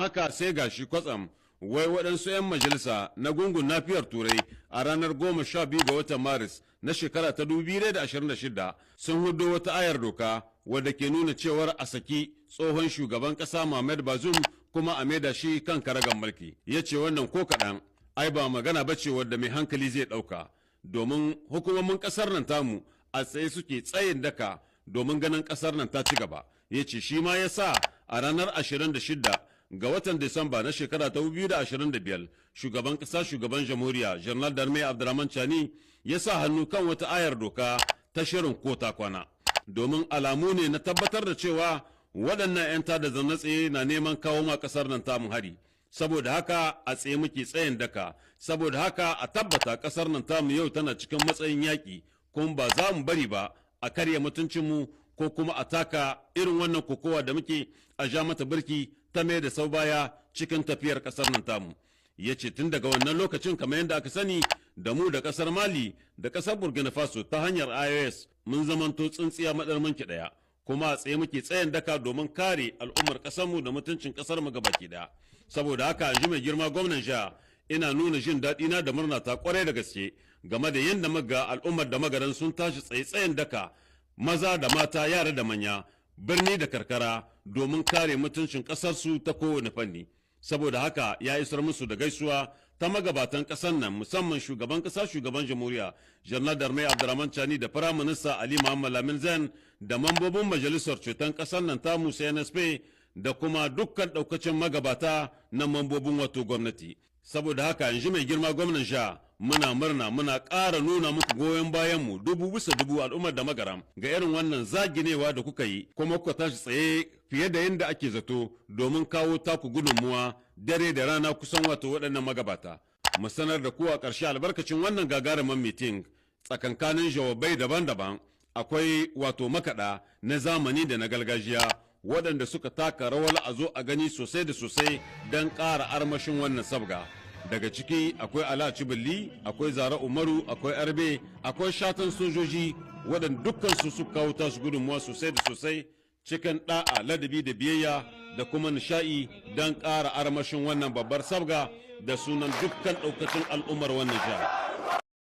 haka sai gashi kwatsam wai waɗansu 'yan majalisa na gungun nafiyar turai a ranar 12 ga watan maris na shekara ta 2026 sun hudo wata ayar doka wadda ke nuna cewar a saki tsohon shugaban ƙasa Mohamed Bazoum kuma a maida shi kan karagan mulki. Ya ce wannan ko kaɗan ai ba magana ba ce wadda mai hankali zai ɗauka, domin hukumomin ƙasar nan tamu a tsaye suke tsayin daka domin ganin ƙasar nan ta ci gaba. Ya ce shi ma ya sa a ranar 26 ga watan Disamba na shekara ta 2025 shugaban ƙasa shugaban jamhuriya Janar Darme Abdurrahman Chani ya sa hannu kan wata ayar doka ta shirin kota kwana, domin alamu ne na tabbatar da cewa waɗannan 'yan tada zaune tsaye na neman kawo ma ƙasar nan tamu hari. Saboda haka a tsaye muke tsayin daka, saboda haka a tabbata ƙasar nan tamu yau tana cikin matsayin yaƙi, kuma ba za mu bari ba a karya mutuncinmu ko kuma a taka irin wannan kokowa da muke a ja mata birki ta mai da sau baya cikin tafiyar ƙasar nan tamu. Ya ce tun daga wannan lokacin kamar yadda aka sani da mu da ƙasar Mali da ƙasar Burkina Faso ta hanyar IOS mun zamanto tsintsiya madarminki ɗaya, kuma a tsaye muke tsayin daka domin kare al'ummar ƙasarmu da mutuncin ƙasarmu gabaki ɗaya. Saboda haka ji mai girma gwamnan jiha ina nuna jin daɗi na da murna ta kwarai da gaske game da yadda maga al'ummar da magaran sun tashi tsaye-tsayen daka, maza da mata, yara da manya, birni da karkara domin kare mutuncin ƙasarsu ta kowane fanni. Saboda haka ya isar musu da gaisuwa ta magabatan ƙasar nan, musamman shugaban ƙasa shugaban jamhuriya Janar Darme Abdurrahman Chani da Firaminista Ali Muhammad Lamin Zain da mambobin majalisar ceton ƙasar nan tamu CNSP da kuma dukkan ɗaukacin magabata na mambobin wato gwamnati. Saboda haka yanzu mai girma gwamnan sha muna murna muna ƙara nuna muku goyon bayanmu 1000% al'ummar da magaram ga irin wannan zaginewa da kuka yi, kuma kuka tashi tsaye fiye da yadda ake zato domin kawo taku gudunmuwa dare da rana kusan wato waɗannan magabata. Mu sanar da ku a ƙarshe albarkacin wannan gagarumin mitin tsakankanin jawabai daban-daban akwai wato makaɗa na zamani da na gargajiya waɗanda suka taka rawar a zo a gani sosai da sosai don ƙara armashin wannan sabga. Daga ciki akwai Alhaji Billi, akwai Zara Umaru, akwai Arbe, akwai shatan sojoji waɗanda dukkansu suka kawo tasu gudunmuwa sosai da sosai cikin ɗa'a, ladabi da biyayya da kuma nishaɗi don ƙara armashin wannan babbar sabga da sunan dukkan ɗaukacin al'ummar wannan jiha.